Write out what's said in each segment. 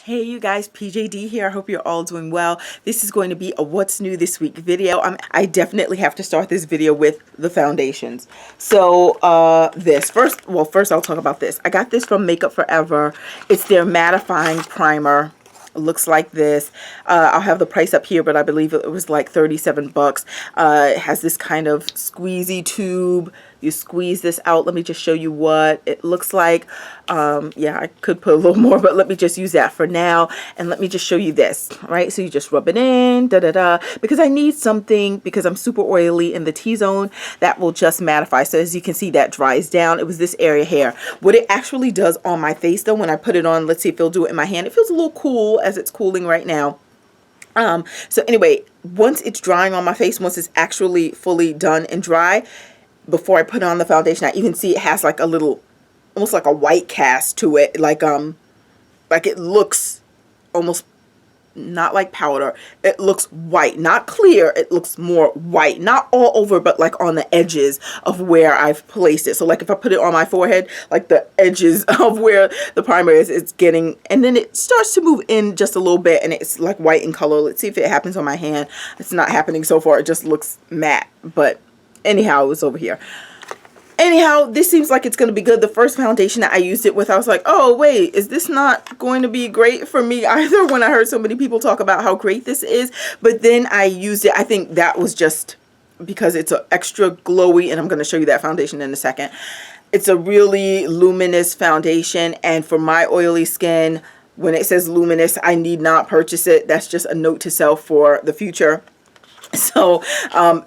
Hey you guys, PJD here. I hope you're all doing well. This is going to be a what's new this week video. I definitely have to start this video with the foundations. So first I'll talk about this. I got this from Makeup Forever. It's their mattifying primer. It looks like this. I'll have the price up here, but I believe it was like 37 bucks. It has this kind of squeezy tube. You squeeze this out. Let me just show you what it looks like. Yeah, I could put a little more, but let me just use that for now. And let me just show you this, right? So you just rub it in, because I need something, because I'm super oily in the T-zone, that will just mattify. So as you can see, that dries down. It was this area here. What it actually does on my face though, when I put it on, let's see if it'll do it in my hand. It feels a little cool as it's cooling right now. So anyway, once it's drying on my face, once it's actually fully done and dry, before I put on the foundation, I even see it has like a little, almost like a white cast to it, like it looks almost not like powder. It looks white, not clear. It looks more white, not all over, but like on the edges of where I've placed it. So like if I put it on my forehead, like the edges of where the primer is, it's getting, and then it starts to move in just a little bit, and it's like white in color. Let's see if it happens on my hand. It's not happening so far. It just looks matte, but anyhow, it was over here. Anyhow, this seems like it's going to be good. The first foundation that I used it with, I was like, oh, wait, is this not going to be great for me either, when I heard so many people talk about how great this is? But then I used it. I think that was just because it's an extra glowy, and I'm going to show you that foundation in a second. It's a really luminous foundation, and for my oily skin, when it says luminous, I need not purchase it. That's just a note to self for the future. So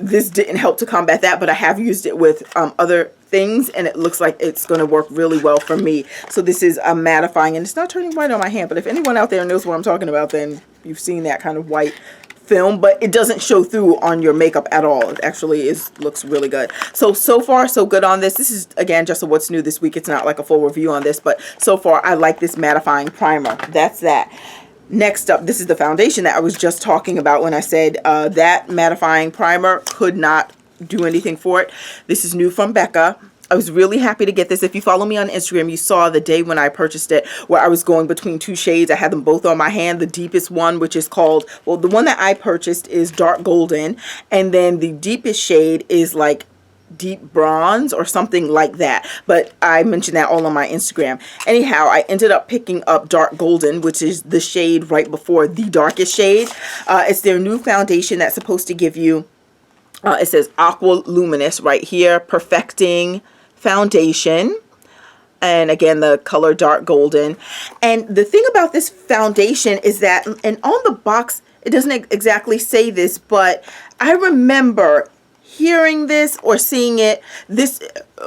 this didn't help to combat that, but I have used it with other things, and it looks like it's going to work really well for me. So this is mattifying, and it's not turning white on my hand, but if anyone out there knows what I'm talking about, then you've seen that kind of white film, but it doesn't show through on your makeup at all. It actually looks really good. So far so good on this. This is again just a what's new this week. It's not like a full review on this, but so far I like this mattifying primer. That's that. Next up, this is the foundation that I was just talking about when I said that mattifying primer could not do anything for it. This is new from Becca. I was really happy to get this. If you follow me on Instagram, you saw the day when I purchased it where I was going between two shades. I had them both on my hand. The deepest one, which is called, well, the one that I purchased is dark golden, and then the deepest shade is like deep bronze or something like that, but I mentioned that all on my Instagram. Anyhow, I ended up picking up dark golden, which is the shade right before the darkest shade. It's their new foundation that's supposed to give you it says aqua luminous right here, perfecting foundation, and again the color dark golden. And the thing about this foundation is that, and on the box it doesn't exactly say this, but I remember hearing this or seeing this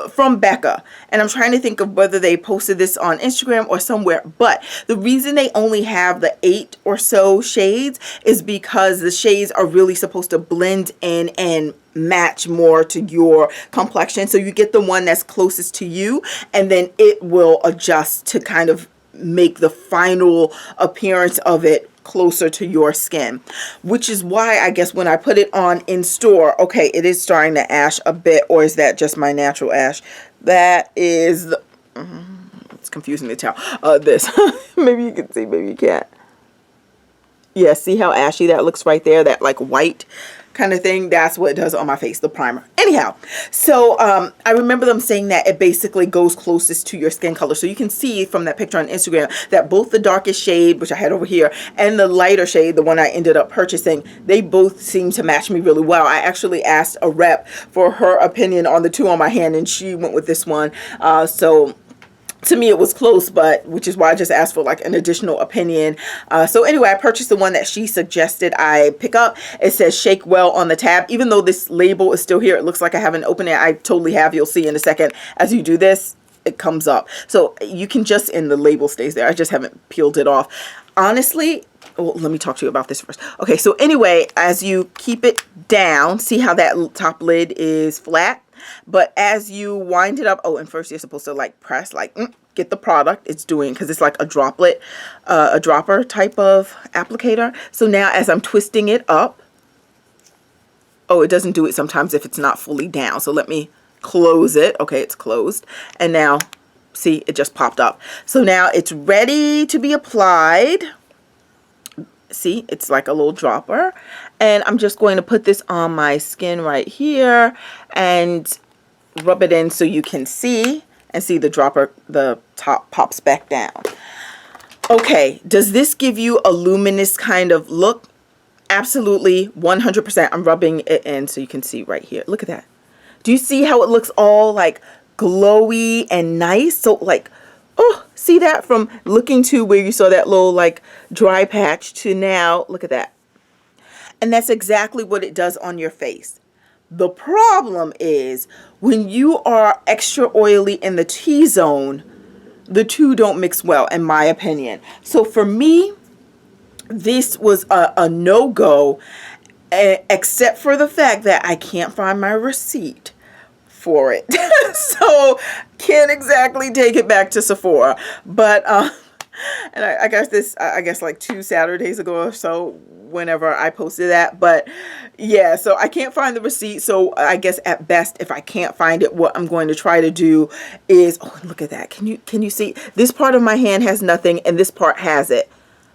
from Becca, and I'm trying to think of whether they posted this on Instagram or somewhere, but the reason they only have the 8 or so shades is because the shades are really supposed to blend in and match more to your complexion. So you get the one that's closest to you, and then it will adjust to kind of make the final appearance of it closer to your skin, which is why I guess when I put it on in store, okay, it is starting to ash a bit. Or is that just my natural ash? That is the, it's confusing to tell. This maybe you can see, maybe you can't. Yeah, see how ashy that looks right there, that like white kind of thing? That's what it does on my face, the primer. Anyhow, so I remember them saying that it basically goes closest to your skin color. So you can see from that picture on Instagram that both the darkest shade, which I had over here, and the lighter shade, the one I ended up purchasing, they both seem to match me really well. I actually asked a rep for her opinion on the two on my hand, and she went with this one. So to me it was close, but which is why I just asked for like an additional opinion. So anyway, I purchased the one that she suggested I pick up. It says shake well on the tab. Even though this label is still here, it looks like I haven't opened it. I totally have. You'll see in a second as you do this, it comes up. So you can just, and the label stays there. I just haven't peeled it off. Honestly, well, let me talk to you about this first. Okay, so anyway, as you keep it down, see how that top lid is flat? But as you wind it up, oh, and first you're supposed to like press, like get the product it's doing, because it's like a droplet, a dropper type of applicator. So now as I'm twisting it up, oh, it doesn't do it sometimes if it's not fully down. So let me close it. Okay, it's closed. And now see, it just popped up. So now it's ready to be applied. See, it's like a little dropper. And I'm just going to put this on my skin right here and rub it in so you can see, and see the dropper, the top pops back down. Okay, does this give you a luminous kind of look? Absolutely, 100%. I'm rubbing it in so you can see right here. Look at that. Do you see how it looks all like glowy and nice? So like, oh, see that from looking to where you saw that little like dry patch to now, look at that. And that's exactly what it does on your face. The problem is when you are extra oily in the T-zone, the two don't mix well, in my opinion. So for me, this was a no-go, except for the fact that I can't find my receipt for it. So can't exactly take it back to Sephora. But and I guess this, I guess like 2 Saturdays ago or so, whenever I posted that. But yeah, so I can't find the receipt. So I guess at best, if I can't find it, what I'm going to try to do is, oh, look at that. Can you see? This part of my hand has nothing and this part has it.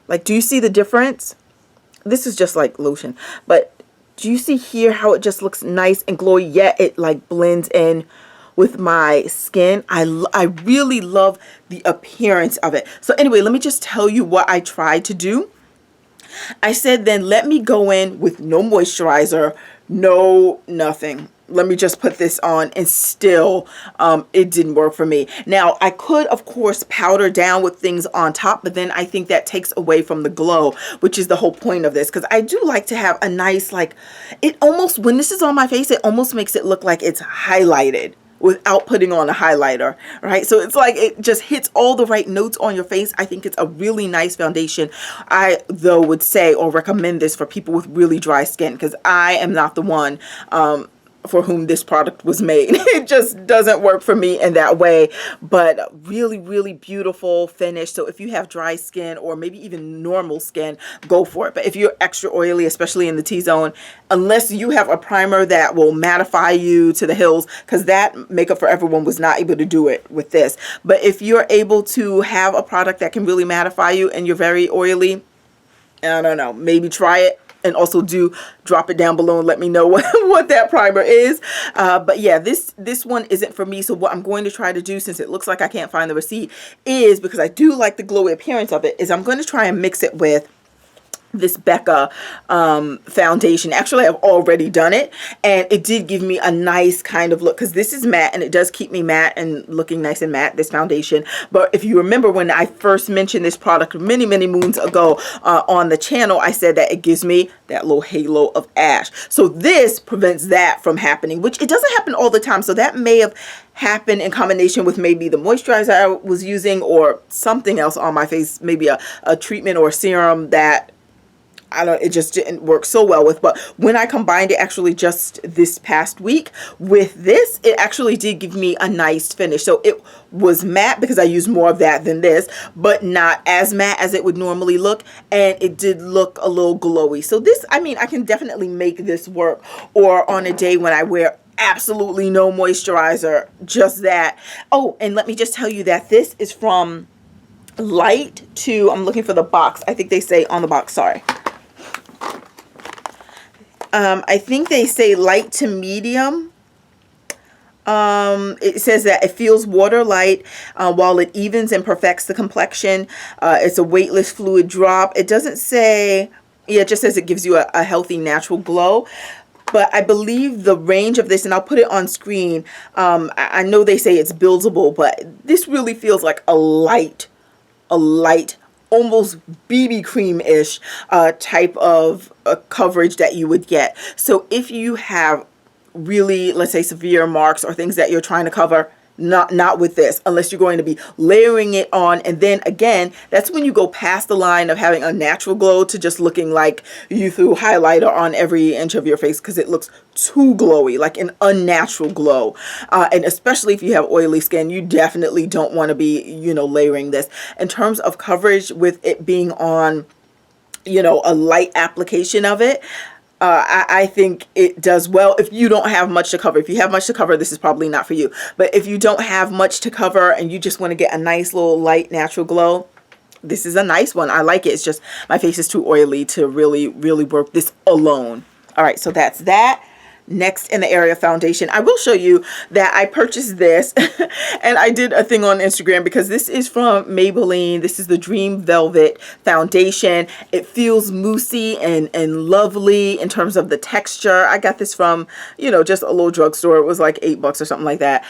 Like, do you see the difference? This is just like lotion, but do you see here how it just looks nice and glowy, yet it like blends in with my skin? I really love the appearance of it. So anyway, let me just tell you what I tried to do. I said then let me go in with no moisturizer, no nothing. Let me just put this on, and still it didn't work for me. Now I could of course powder down with things on top, but then I think that takes away from the glow, which is the whole point of this, because I do like to have a nice, like, it almost, when this is on my face, it almost makes it look like it's highlighted without putting on a highlighter, right? So it's like it just hits all the right notes on your face. I think it's a really nice foundation. I though would say or recommend this for people with really dry skin, because I am not the one for whom this product was made. It just doesn't work for me in that way, but really, really beautiful finish. So if you have dry skin or maybe even normal skin, go for it. But if you're extra oily, especially in the T-zone, unless you have a primer that will mattify you to the hills, because that Makeup for Everyone was not able to do it with this. But if you're able to have a product that can really mattify you and you're very oily, I don't know, maybe try it. And also do drop it down below and let me know what that primer is. But yeah, this one isn't for me. So what I'm going to try to do, since it looks like I can't find the receipt, is, because I do like the glowy appearance of it, is I'm going to try and mix it with this Becca foundation. Actually, I've already done it, and it did give me a nice kind of look, because this is matte and it does keep me matte and looking nice and matte, this foundation. But if you remember when I first mentioned this product many moons ago on the channel, I said that it gives me that little halo of ash. So this prevents that from happening, which it doesn't happen all the time. So that may have happened in combination with maybe the moisturizer I was using or something else on my face, maybe a treatment or serum that it just didn't work so well with. But when I combined it actually just this past week with this, it actually did give me a nice finish. So it was matte because I used more of that than this, but not as matte as it would normally look, and it did look a little glowy. So this, I mean, I can definitely make this work, or on a day when I wear absolutely no moisturizer, just that. Oh, and let me just tell you that this is from light to, I'm looking for the box, I think they say on the box, sorry. I think they say light to medium. It says that it feels water light while it evens and perfects the complexion. It's a weightless fluid drop. It doesn't say, yeah, it just says it gives you a healthy natural glow. But I believe the range of this, and I'll put it on screen, I know they say it's buildable, but this really feels like a light, almost BB cream-ish type of coverage that you would get. So if you have really, let's say, severe marks or things that you're trying to cover, not with this, unless you're going to be layering it on. And then again, that's when you go past the line of having a natural glow to just looking like you threw highlighter on every inch of your face, because it looks too glowy, like an unnatural glow. And especially if you have oily skin, you definitely don't want to be, you know, layering this. In terms of coverage, with it being on, you know, a light application of it, I think it does well if you don't have much to cover. If you have much to cover, this is probably not for you. But if you don't have much to cover and you just want to get a nice little light natural glow, this is a nice one. I like it. It's just my face is too oily to really work this alone. All right, so that's that. Next, in the area of foundation, I will show you that I purchased this and I did a thing on Instagram because this is from Maybelline. This is the Dream Velvet foundation. It feels moussey and lovely in terms of the texture. I got this from, you know, just a little drugstore. It was like $8 or something like that.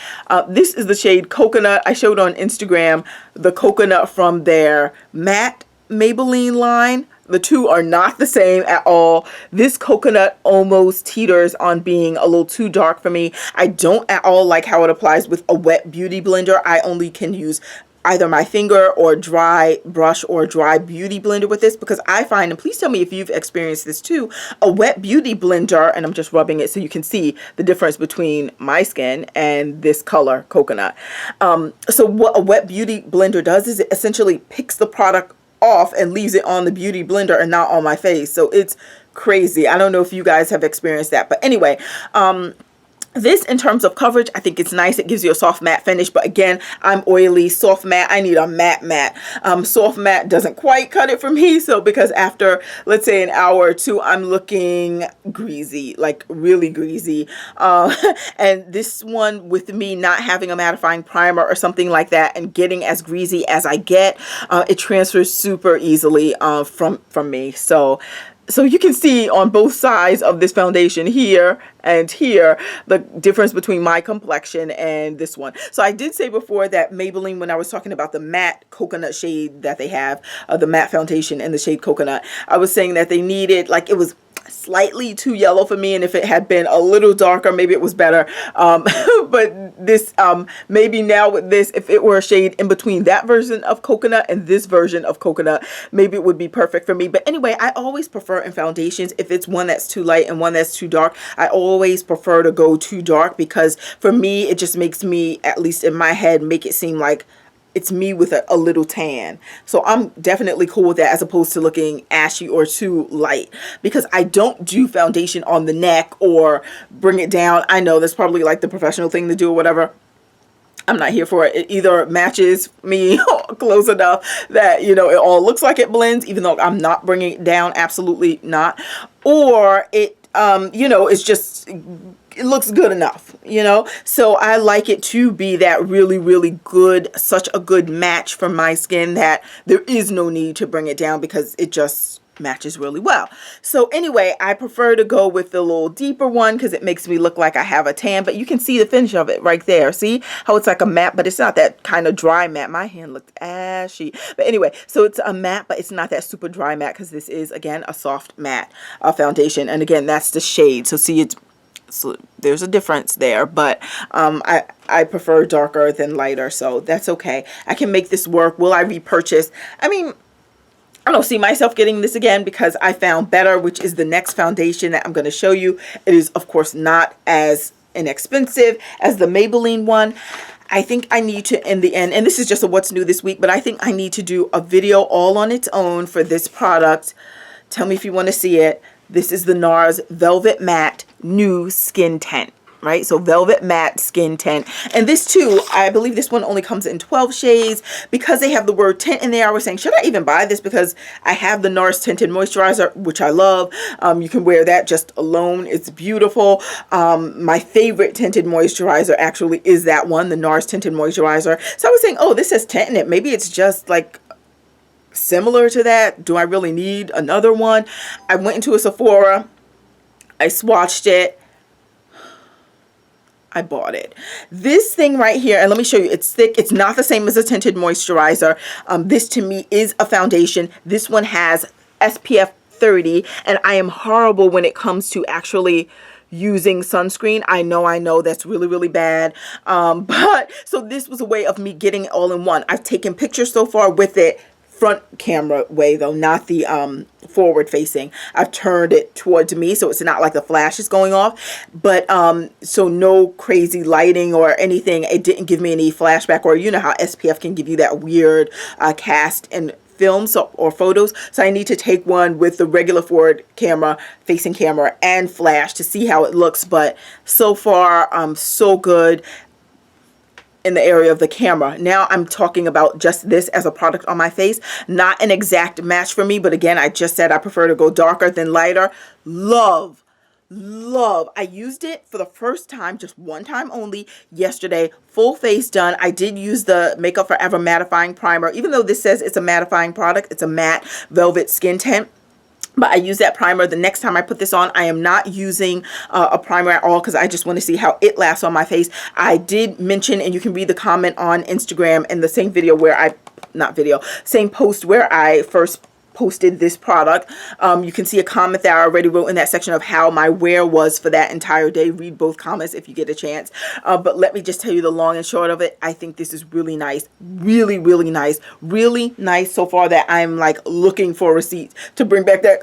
This is the shade Coconut. I showed on Instagram the coconut from their matte Maybelline line. The two are not the same at all. This coconut almost teeters on being a little too dark for me. I don't at all like how it applies with a wet beauty blender. I only can use either my finger or dry brush or dry beauty blender with this, because I find, and please tell me if you've experienced this too, a wet beauty blender, and I'm just rubbing it so you can see the difference between my skin and this color coconut. So what a wet beauty blender does is it essentially picks the product off and leaves it on the beauty blender and not on my face. So it's crazy. I don't know if you guys have experienced that, but anyway, this, in terms of coverage, I think it's nice. It gives you a soft matte finish, but again, I'm oily. Soft matte, I need a matte. Soft matte doesn't quite cut it for me. So because after, let's say, an hour or two, I'm looking greasy, like really greasy. And this one, with me not having a mattifying primer or something like that and getting as greasy as I get, it transfers super easily from me. So you can see on both sides of this foundation, here and here, the difference between my complexion and this one. So I did say before that Maybelline, when I was talking about the matte coconut shade that they have, the matte foundation in the shade Coconut, I was saying that they needed, like, it was slightly too yellow for me, and if it had been a little darker, maybe it was better. But this, maybe now with this, if it were a shade in between that version of Coconut and this version of Coconut, maybe it would be perfect for me. But anyway, I always prefer in foundations, if it's one that's too light and one that's too dark, I always prefer to go too dark, because for me, it just makes me, at least in my head, make it seem like it's me with a little tan. So I'm definitely cool with that, as opposed to looking ashy or too light, because I don't do foundation on the neck or bring it down. I know that's probably like the professional thing to do or whatever. I'm not here for it. It either matches me close enough that, you know, it all looks like it blends, even though I'm not bringing it down, absolutely not. Or it, you know, it's just, it looks good enough, you know. So I like it to be that really good, such a good match for my skin that there is no need to bring it down, because it just matches really well. So anyway, I prefer to go with the little deeper one because it makes me look like I have a tan, but you can see the finish of it right there. See how it's like a matte, but it's not that kind of dry matte. My hand looked ashy, but anyway, so it's a matte, but it's not that super dry matte, because this is, again, a soft matte foundation. And again, that's the shade. So see, so there's a difference there, but I prefer darker than lighter, so that's okay. I can make this work. Will I repurchase? I mean, I don't see myself getting this again, because I found better, which is the NYX foundation that I'm going to show you. It is, of course, not as inexpensive as the Maybelline one. I think I need to, in the end, and this is just a what's new this week, but I think I need to do a video all on its own for this product. Tell me if you want to see it. This is the Nars Velvet Matte New Skin Tint, right? So Velvet Matte Skin Tint. And this too, I believe this one only comes in 12 shades. Because they have the word tint in there, I was saying, should I even buy this? Because I have the Nars Tinted Moisturizer, which I love. You can wear that just alone. It's beautiful. My favorite tinted moisturizer actually is that one, the Nars Tinted Moisturizer. So I was saying, oh, this says tint in it. Maybe it's just like similar to that. Do I really need another one? I went into a Sephora, I swatched it, I bought it. This thing right here, and let me show you, it's thick. It's not the same as a tinted moisturizer. This to me is a foundation. This one has SPF 30, and I am horrible when it comes to actually using sunscreen. I know that's really bad, but so this was a way of me getting it all in one. I've taken pictures so far with it, front camera way though, not the forward facing. I've turned it towards me so it's not like the flash is going off, but so no crazy lighting or anything. It didn't give me any flashback, or you know how SPF can give you that weird cast in films or photos. So I need to take one with the regular forward camera, facing camera, and flash to see how it looks. But so far so good. in the area of the camera. Now I'm talking about just this as a product on my face. Not an exact match for me, but again, I just said I prefer to go darker than lighter. Love. I used it for the first time, just one time only, yesterday. Full face done. I did use the Makeup Forever mattifying primer. Even though this says it's a mattifying product, it's a matte velvet skin tint. But I use that primer. The next time I put this on, I am not using a primer at all because I just want to see how it lasts on my face. I did mention, and you can read the comment on Instagram in the same video where same post where I first posted this product. You can see a comment that I already wrote in that section of how my wear was for that entire day. Read both comments if you get a chance. But let me just tell you the long and short of it. I think this is really nice. Really, really nice. Really nice so far that I'm like looking for receipts to bring back that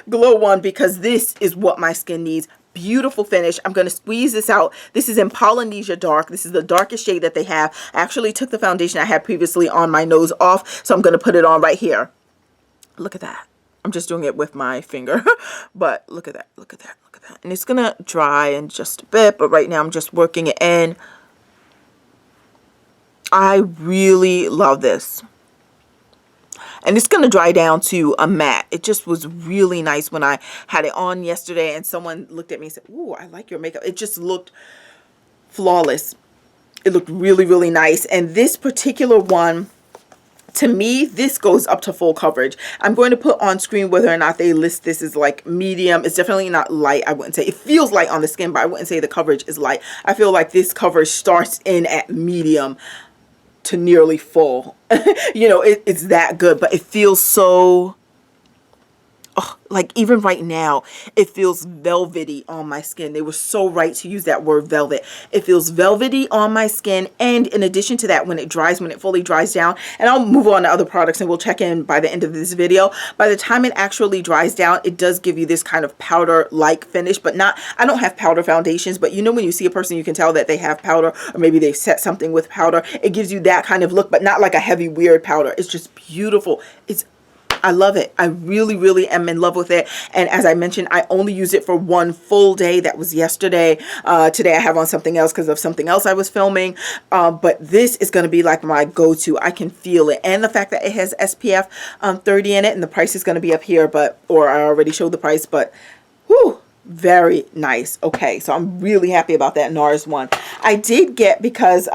glow one, because this is what my skin needs. Beautiful finish. I'm going to squeeze this out. This is in Polynesia Dark. This is the darkest shade that they have. I actually took the foundation I had previously on my nose off, so I'm going to put it on right here. Look at that. I'm just doing it with my finger, but look at that, look at that, look at that. And it's gonna dry in just a bit, but right now I'm just working it in. I really love this. And it's gonna dry down to a matte. It just was really nice when I had it on yesterday and someone looked at me and said, "Ooh, I like your makeup." It just looked flawless. It looked really, really nice. And this particular one, to me, this goes up to full coverage. I'm going to put on screen whether or not they list this as like medium. It's definitely not light. I wouldn't say it feels light on the skin, but I wouldn't say the coverage is light. I feel like this coverage starts in at medium to nearly full. You know, it's that good, but it feels so, oh, like even right now, it feels velvety on my skin. They were so right to use that word velvet. It feels velvety on my skin. And in addition to that, when it dries, when it fully dries down, and I'll move on to other products and we'll check in by the end of this video. By the time it actually dries down, it does give you this kind of powder-like finish, but not, I don't have powder foundations, but you know when you see a person, you can tell that they have powder, or maybe they set something with powder. It gives you that kind of look, but not like a heavy, weird powder. It's just beautiful. I love it. I really, really am in love with it. And as I mentioned, I only used it for one full day. That was yesterday. Today I have on something else because of something else I was filming. But this is going to be like my go-to. I can feel it. And the fact that it has SPF 30 in it, and the price is going to be up here, or I already showed the price, but whew, very nice. Okay, so I'm really happy about that Nars one. I did get, because,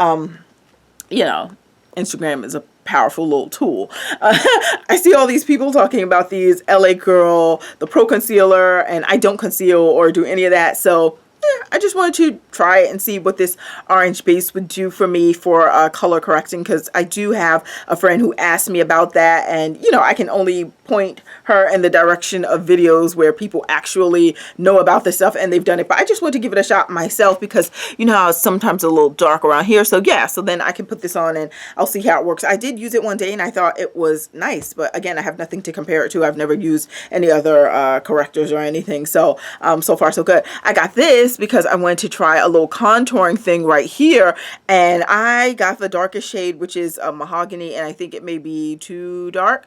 you know, Instagram is a powerful little tool. I see all these people talking about these LA Girl, the Pro Concealer, and I don't conceal or do any of that. So yeah, I just wanted to try it and see what this orange base would do for me for color correcting, because I do have a friend who asked me about that, and you know, I can only point her in the direction of videos where people actually know about this stuff and they've done it. But I just want to give it a shot myself, because you know how it's sometimes a little dark around here. So yeah, so then I can put this on and I'll see how it works. I did use it one day and I thought it was nice, but again, I have nothing to compare it to. I've never used any other correctors or anything. So so far so good. I got this because I wanted to try a little contouring thing right here, and I got the darkest shade, which is mahogany, and I think it may be too dark.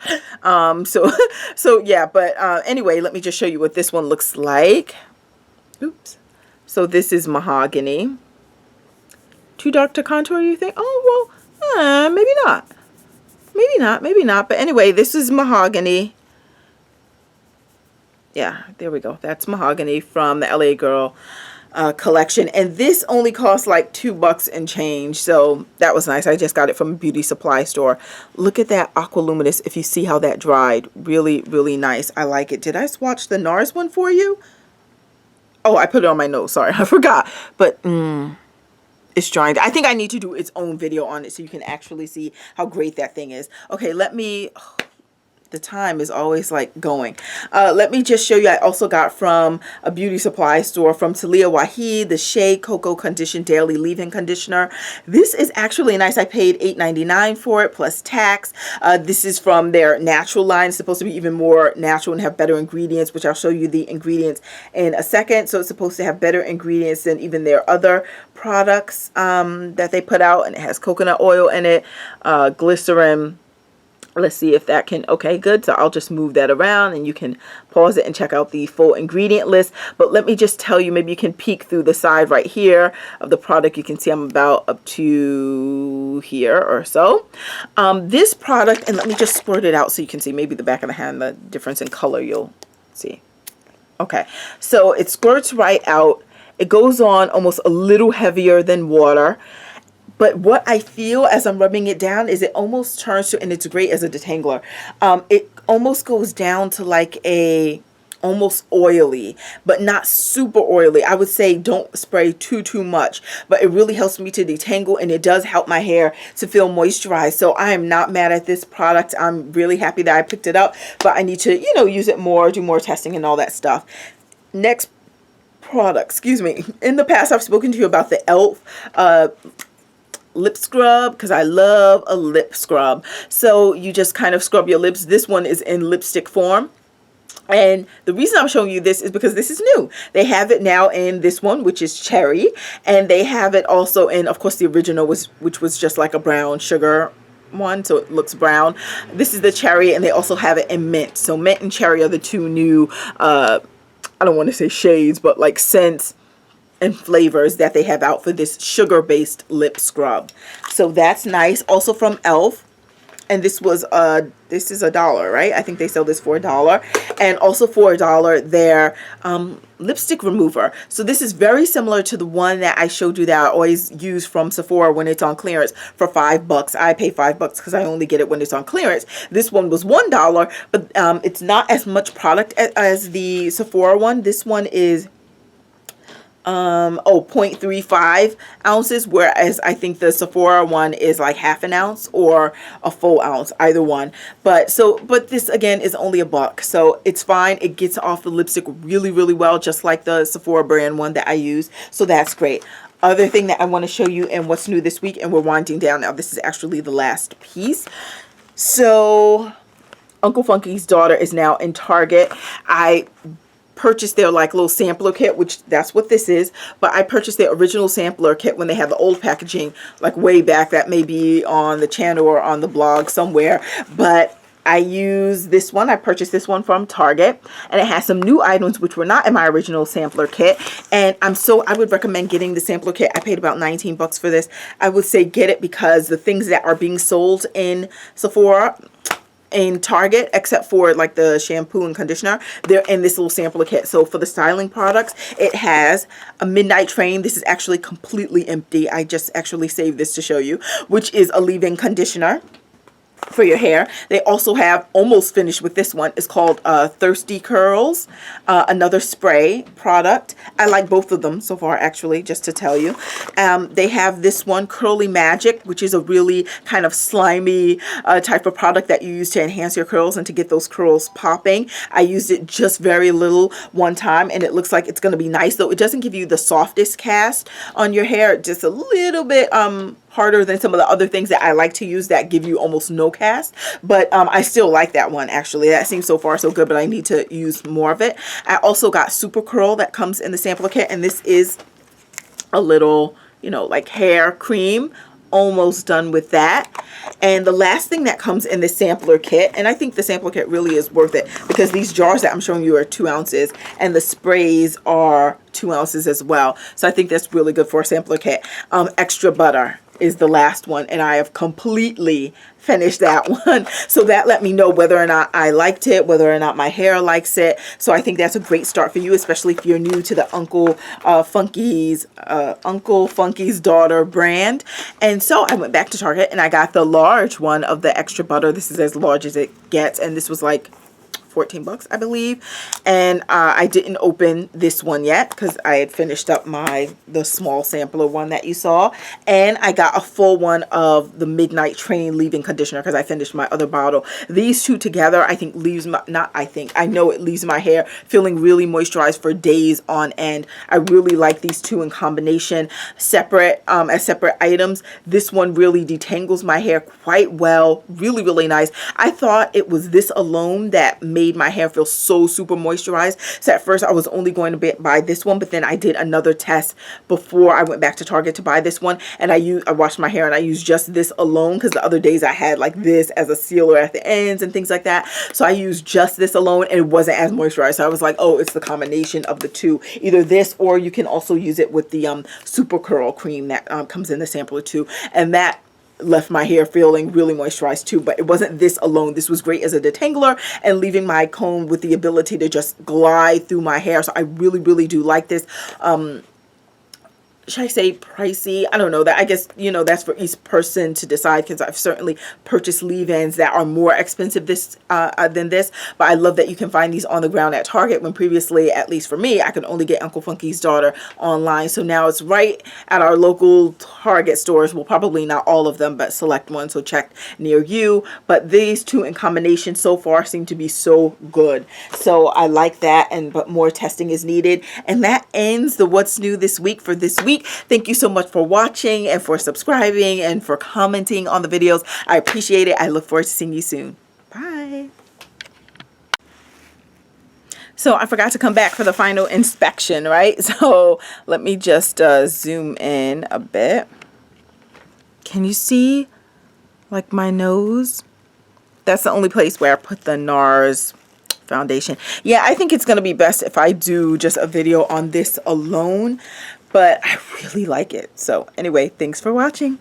So yeah, but anyway, let me just show you what this one looks like. Oops. So this is mahogany. Too dark to contour, you think? Oh, well, maybe not. Maybe not. But anyway, this is mahogany. Yeah, there we go. That's mahogany from the LA Girl collection, and this only costs like $2 and change, so that was nice. I just got it from a beauty supply store. Look at that aqualuminous. If you see how that dried, really, really nice. I like it. Did I swatch the Nars one for you? Oh, I put it on my nose. Sorry, I forgot. But it's drying. I think I need to do its own video on it so you can actually see how great that thing is. Okay, let me. The time is always like going. Let me just show you. I also got from a beauty supply store from Talia Waheed the Shea Cocoa Condition Daily Leave-In Conditioner. This is actually nice. I paid $8.99 for it plus tax. This is from their natural line. It's supposed to be even more natural and have better ingredients, which I'll show you the ingredients in a second. So it's supposed to have better ingredients than even their other products that they put out, and it has coconut oil in it, glycerin, Let's see if that can, okay, good. So I'll just move that around and you can pause it and check out the full ingredient list. But let me just tell you, maybe you can peek through the side right here of the product. You can see I'm about up to here or so. This product, and let me just squirt it out so you can see maybe the back of the hand, the difference in color you'll see. Okay, so it squirts right out. It goes on almost a little heavier than water. But what I feel as I'm rubbing it down is it almost turns to, and it's great as a detangler, it almost goes down to like a almost oily, but not super oily. I would say don't spray too much, but it really helps me to detangle, and it does help my hair to feel moisturized. So I am not mad at this product. I'm really happy that I picked it up, but I need to, you know, use it more, do more testing and all that stuff. Next product, excuse me. In the past, I've spoken to you about the e.l.f. Lip scrub, because I love a lip scrub. So you just kind of scrub your lips. This one is in lipstick form. And the reason I'm showing you this is because this is new. They have it now in this one, which is cherry. And they have it also in, of course, the original, which was just like a brown sugar one, so it looks brown. This is the cherry, and they also have it in mint. So mint and cherry are the two new, I don't want to say shades, but like scents and flavors that they have out for this sugar-based lip scrub. So that's nice. Also from e.l.f. And this is $1, right? I think they sell this for $1. And also for $1, their lipstick remover. So this is very similar to the one that I showed you that I always use from Sephora when it's on clearance for $5. I pay $5 because I only get it when it's on clearance. This one was $1, but it's not as much product as the Sephora one. This one is 0.35 ounces, whereas I think the Sephora one is like half an ounce or a full ounce, either one. But this again is only $1, so it's fine. It gets off the lipstick really well, just like the Sephora brand one that I use. So that's great. Other thing that I want to show you and what's new this week, and we're winding down now. This is actually the last piece. So Uncle Funky's daughter is now in Target. I purchased their like little sampler kit, which that's what this is, but I purchased their original sampler kit when they had the old packaging, like way back. That may be on the channel or on the blog somewhere, but I use this one. I purchased this one from Target, and it has some new items which were not in my original sampler kit, and I would recommend getting the sampler kit. I paid about 19 bucks for this. I would say get it because the things that are being sold in Sephora, in Target, except for like the shampoo and conditioner, they're in this little sampler kit. So for the styling products, it has a Midnight Train. This is actually completely empty. I just actually saved this to show you, which is a leave-in conditioner for your hair. They also have, almost finished with this one, it's called Thirsty Curls, another spray product. I like both of them so far, actually, just to tell you. They have this one, Curly Magic, which is a really kind of slimy type of product that you use to enhance your curls and to get those curls popping. I used it just very little one time, and it looks like it's going to be nice, though it doesn't give you the softest cast on your hair, just a little bit harder than some of the other things that I like to use that give you almost no cast. But I still like that one, actually. That seems so far so good, but I need to use more of it. I also got Super Curl that comes in the sampler kit, and this is a little, you know, like hair cream. Almost done with that. And the last thing that comes in the sampler kit, and I think the sampler kit really is worth it because these jars that I'm showing you are 2 ounces and the sprays are 2 ounces as well. So I think that's really good for a sampler kit. Extra butter is the last one, and I have completely finished that one. So that let me know whether or not I liked it, whether or not my hair likes it. So I think that's a great start for you, especially if you're new to the Uncle Funky's Daughter brand. And so I went back to Target and I got the large one of the extra butter. This is as large as it gets, and this was like 14 bucks, I believe. And I didn't open this one yet because I had finished up the small sampler one that you saw. And I got a full one of the Midnight Train leave-in conditioner because I finished my other bottle. These two together, I think I know it leaves my hair feeling really moisturized for days on end. I really like these two in combination, separate as separate items. This one really detangles my hair quite well. Really nice. I thought it was this alone that made made my hair feel so super moisturized. So at first I was only going to buy this one, but then I did another test before I went back to Target to buy this one, and I washed my hair and I used just this alone, because the other days I had like this as a sealer at the ends and things like that. So I used just this alone and it wasn't as moisturized. So I was like, oh, it's the combination of the two. Either this, or you can also use it with the super curl cream that comes in the sampler too. And that left my hair feeling really moisturized too, but it wasn't this alone. This was great as a detangler and leaving my comb with the ability to just glide through my hair. So I really, really do like this. Should I say pricey? I don't know. That, I guess, you know, that's for each person to decide, because I've certainly purchased leave-ins that are more expensive than this, but I love that you can find these on the ground at Target, when previously, at least for me, I could only get Uncle Funky's Daughter online. So now it's right at our local Target stores. Well, probably not all of them, but select ones, so check near you. But these two in combination so far seem to be so good. So I like that, but more testing is needed. And that ends the What's New This Week for this week. Thank you so much for watching and for subscribing and for commenting on the videos. I appreciate it. I look forward to seeing you soon. Bye. So I forgot to come back for the final inspection, right? So let me just zoom in a bit. Can you see like my nose? That's the only place where I put the Nars foundation. Yeah, I think it's going to be best if I do just a video on this alone, but I really like it. So anyway, thanks for watching.